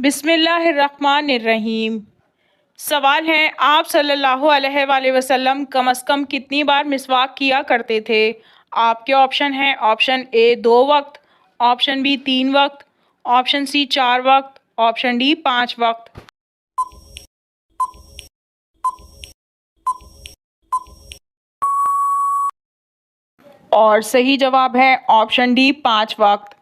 बिस्मिल्लाहिर्रहमानिर्रहीम। सवाल है, आप सल्लल्लाहु अलैहि वसल्लम कम से कम कितनी बार मिसवाक किया करते थे? आपके ऑप्शन हैं ऑप्शन ए 2 वक्त, ऑप्शन बी 3 वक्त, ऑप्शन सी 4 वक्त, ऑप्शन डी 5 वक्त। और सही जवाब है ऑप्शन डी 5 वक्त।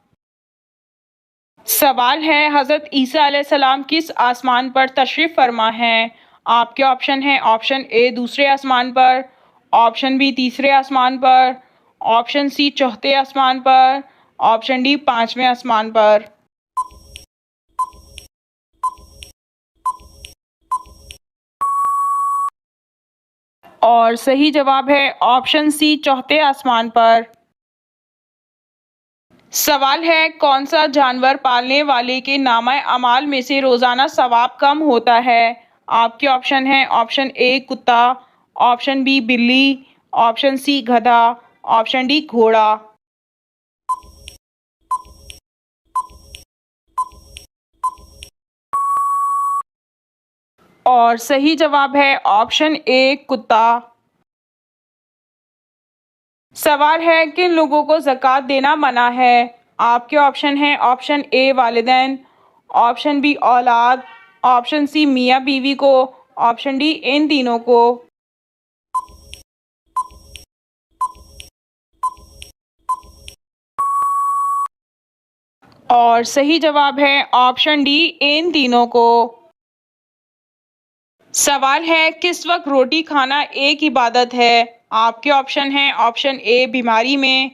सवाल है, हज़रत ईसा अलैहिस्सलाम किस आसमान पर तशरीफ़ फरमा हैं? आपके ऑप्शन हैं ऑप्शन ए दूसरे आसमान पर, ऑप्शन बी तीसरे आसमान पर, ऑप्शन सी चौथे आसमान पर, ऑप्शन डी पांचवें आसमान पर। और सही जवाब है ऑप्शन सी चौथे आसमान पर। सवाल है, कौन सा जानवर पालने वाले के नामा अमाल में से रोज़ाना सवाब कम होता है? आपके ऑप्शन हैं ऑप्शन ए कुत्ता, ऑप्शन बी बिल्ली, ऑप्शन सी गधा, ऑप्शन डी घोड़ा। और सही जवाब है ऑप्शन ए कुत्ता। सवाल है, किन लोगों को ज़कात देना मना है? आपके ऑप्शन हैं ऑप्शन ए वालिदैन, ऑप्शन बी औलाद, ऑप्शन सी मियाँ बीवी को, ऑप्शन डी इन तीनों को। और सही जवाब है ऑप्शन डी इन तीनों को। सवाल है, किस वक्त रोटी खाना एक इबादत है? आपके ऑप्शन हैं ऑप्शन ए बीमारी में,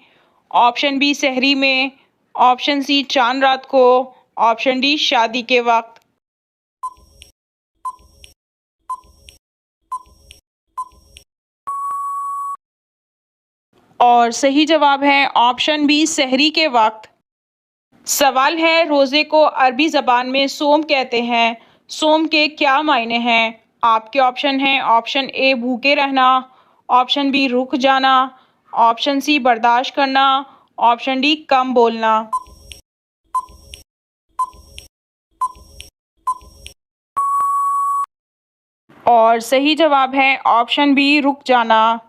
ऑप्शन बी सहरी में, ऑप्शन सी चांद रात को, ऑप्शन डी शादी के वक्त। और सही जवाब है ऑप्शन बी सहरी के वक्त। सवाल है, रोज़े को अरबी ज़बान में सोम कहते हैं। सोम के क्या मायने हैं? आपके ऑप्शन हैं ऑप्शन ए भूखे रहना, ऑप्शन बी रुक जाना, ऑप्शन सी बर्दाश्त करना, ऑप्शन डी कम बोलना। और सही जवाब है ऑप्शन बी रुक जाना।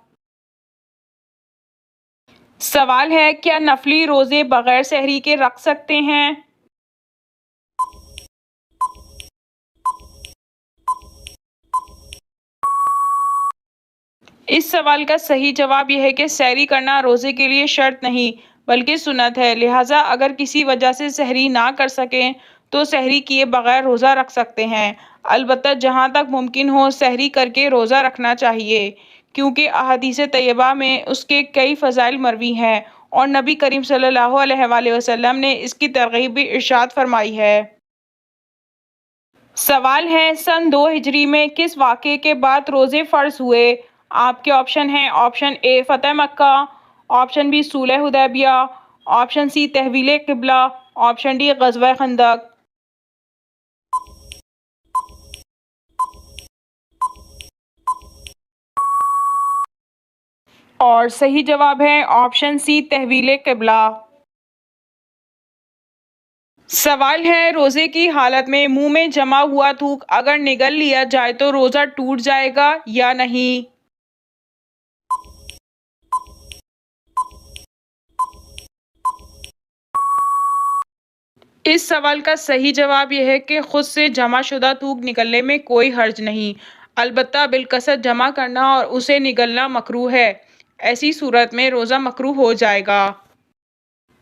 सवाल है, क्या नफली रोज़े बगैर सहरी के रख सकते हैं? इस सवाल का सही जवाब यह है कि सहरी करना रोज़े के लिए शर्त नहीं बल्कि सुन्नत है। लिहाजा अगर किसी वजह से सहरी ना कर सकें तो सहरी किए बगैर रोज़ा रख सकते हैं। अलबत्ता जहाँ तक मुमकिन हो सहरी करके रोज़ा रखना चाहिए, क्योंकि अहादीस तैयबा में उसके कई फ़ज़ाइल मरवी हैं और नबी करीम सल्लल्लाहु अलैहि वसल्लम ने इसकी तरगीब भी इरशाद फरमाई है। सवाल है, सन 2 हिजरी में किस वाक़े के बाद रोज़े फ़र्ज़ हुए? आपके ऑप्शन हैं ऑप्शन ए फ़तह मक्का, ऑप्शन बी सुलह हुदैबिया, ऑप्शन सी तहवील क़िबला, ऑप्शन डी ग़ज़वा खंदक। और सही जवाब है ऑप्शन सी तहवील क़िबला। सवाल है, रोज़े की हालत में मुंह में जमा हुआ थूक अगर निगल लिया जाए तो रोज़ा टूट जाएगा या नहीं? इस सवाल का सही जवाब यह है कि खुद से जमाशुदा थूक निकलने में कोई हर्ज नहीं, अलबत्ता बिलकसरत जमा करना और उसे निगलना मकरूह है। ऐसी सूरत में रोज़ा मकरूह हो जाएगा।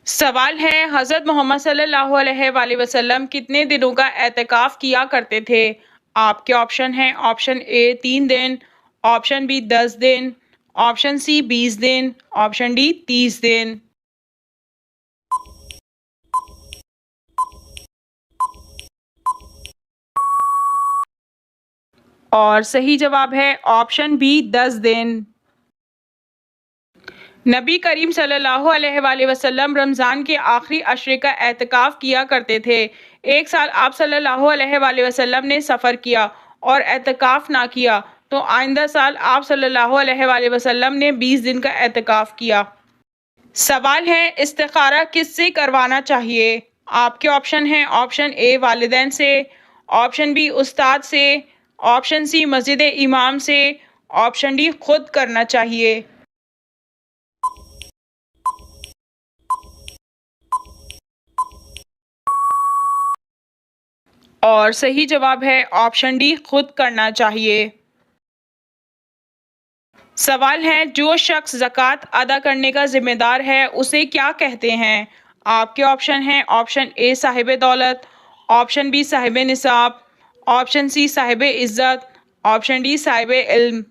सवाल है, हज़रत मोहम्मद सल्लल्लाहु अलैहि वसल्लम कितने दिनों का एतकाफ़ किया करते थे? आपके ऑप्शन हैं ऑप्शन ए 3 दिन, ऑप्शन बी 10 दिन, ऑप्शन सी 20 दिन, ऑप्शन डी 30 दिन। और सही जवाब है ऑप्शन बी 10 दिन। नबी करीम सल्लल्लाहु अलैहि वसल्लम रमज़ान के आखिरी अशरे का एतकाफ़ किया करते थे। एक साल आप सल्लल्लाहु अलैहि वसल्लम ने सफ़र किया और एतकाफ़ ना किया, तो आइंदा साल आप सल्लल्लाहु अलैहि वसल्लम ने 20 दिन का एतकाफ़ किया। सवाल है, इस्तिखारा किससे करवाना चाहिए? आपके ऑप्शन हैं ऑप्शन ए वालिदैन से, ऑप्शन बी उस्ताद से, ऑप्शन सी मस्जिद इमाम से, ऑप्शन डी खुद करना चाहिए। और सही जवाब है ऑप्शन डी खुद करना चाहिए। सवाल है जो शख्स ज़कात अदा करने का जिम्मेदार है उसे क्या कहते हैं? आपके ऑप्शन हैं ऑप्शन ए साहिब दौलत, ऑप्शन बी साहिब निसाब, ऑप्शन सी साहिब इज़्ज़त, ऑप्शन डी साहिब इल्म।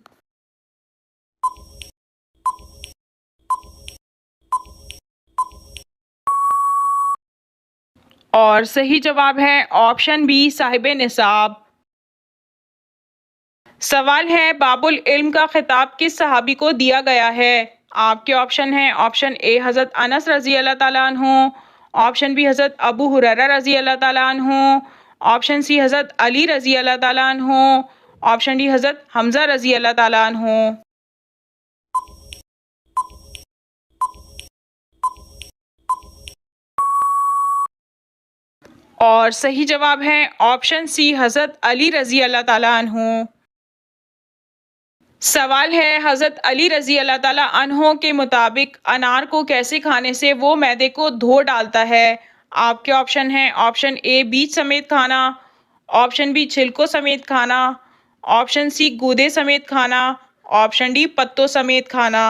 और सही जवाब है ऑप्शन बी साहिब निसाब। सवाल है बाबुल इल्म का खिताब किस सहाबी को दिया गया है? आपके ऑप्शन हैं ऑप्शन ए हज़रत अनस रज़ी अल्लाह ताला अन्हु, ऑप्शन बी हज़रत अबू हुरैरा रज़ी अल्लाह ताला अन्हु, ऑप्शन सी हज़रत अली रज़ी अल्लाह ताला अन्हु, ऑप्शन डी हज़रत हमज़ा रज़ी अल्लाह ताला अन्हु। और सही जवाब है ऑप्शन सी हज़रत अली रज़ी अल्लाह ताला अन्हु। सवाल है हज़रत अली रज़ी अल्लाह ताला अन्हों के मुताबिक अनार को कैसे खाने से वो मैदे को धो डालता है? आपके ऑप्शन हैं ऑप्शन ए बीज समेत खाना, ऑप्शन बी छिलकों समेत खाना, ऑप्शन सी गूदे समेत खाना, ऑप्शन डी पत्तों समेत खाना।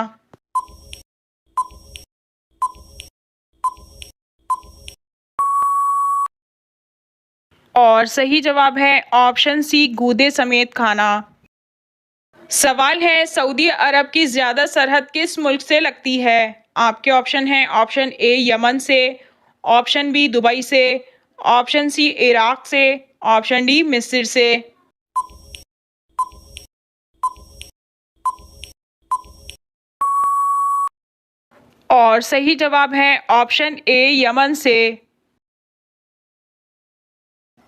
और सही जवाब है ऑप्शन सी गूदे समेत खाना। सवाल है सऊदी अरब की ज़्यादा सरहद किस मुल्क से लगती है? आपके ऑप्शन हैं ऑप्शन ए यमन से, ऑप्शन बी दुबई से, ऑप्शन सी इराक से, ऑप्शन डी मिस्र से। और सही जवाब है ऑप्शन ए यमन से।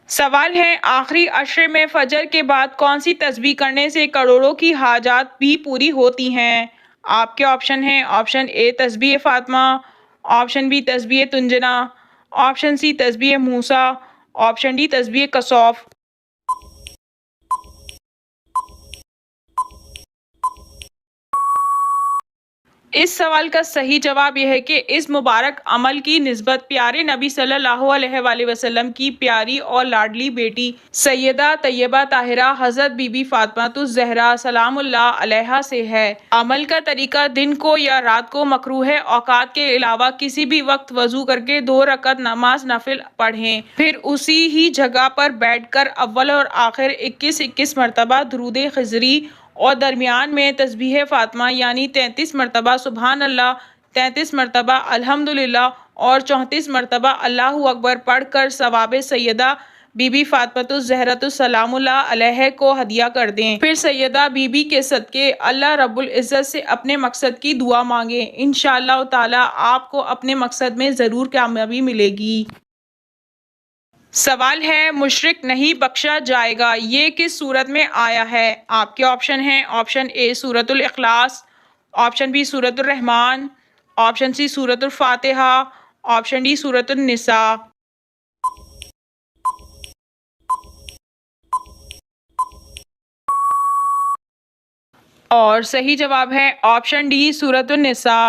सवाल है आखिरी अशरे में फजर के बाद कौन सी तस्बीह करने से करोड़ों की हाजात भी पूरी होती हैं? आपके ऑप्शन हैं ऑप्शन ए तस्बीह फातिमा, ऑप्शन बी तस्बीह तुंजना, ऑप्शन सी तस्बीह मूसा, ऑप्शन डी तस्बीह कसौफ। इस सवाल का सही जवाब यह है कि इस मुबारक अमल की निस्बत प्यारे नबी सल्लल्लाहु अलैहि वसल्लम की प्यारी और लाडली बेटी सैयदा तैयबा ताहिरा हज़रत बीबी फातिमा ज़हरा सलामुल्लाह अलैहा से है। अमल का तरीका दिन को या रात को मकरूह औकात के अलावा किसी भी वक्त वजू करके 2 रकत नमाज नफिल पढ़ें, फिर उसी ही जगह पर बैठकर अव्वल और आखिर 21-21 मरतबा दुरूद खिज़री और दरमियान में तस्बीह फातिमा यानी 33 मरतबा सुबहान अल्लाह, 33 मरतबा अल्हम्दुलिल्लाह और 34 मरतबा अल्लाहु अकबर पढ़कर सवाब सैयदा बीबी फातिमा ज़हरा सलामुल्लाह अलैहा को हदिया कर दें। फिर सैयदा बीबी के सदके अल्लाह रब्बुल इज़्ज़त से अपने मकसद की दुआ मांगे। इंशाअल्लाह ताला आपको अपने मकसद में ज़रूर कामयाबी मिलेगी। सवाल है मुशरिक नहीं बख्शा जाएगा ये किस सूरत में आया है? आपके ऑप्शन हैं ऑप्शन ए सूरतुल इखलास, ऑप्शन बी सूरतुर रहमान, ऑप्शन सी सूरतुल फातिहा, ऑप्शन डी सूरतुन निसा। और सही जवाब है ऑप्शन डी सूरतुन निसा।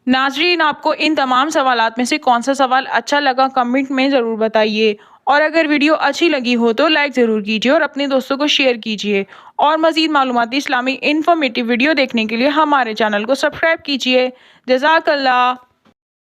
नाजरीन आपको इन तमाम सवालात में से कौन सा सवाल अच्छा लगा कमेंट में ज़रूर बताइए, और अगर वीडियो अच्छी लगी हो तो लाइक ज़रूर कीजिए और अपने दोस्तों को शेयर कीजिए, और मज़ीद मालूमाती इस्लामी इन्फॉर्मेटिव वीडियो देखने के लिए हमारे चैनल को सब्सक्राइब कीजिए। जज़ाकल्लाह।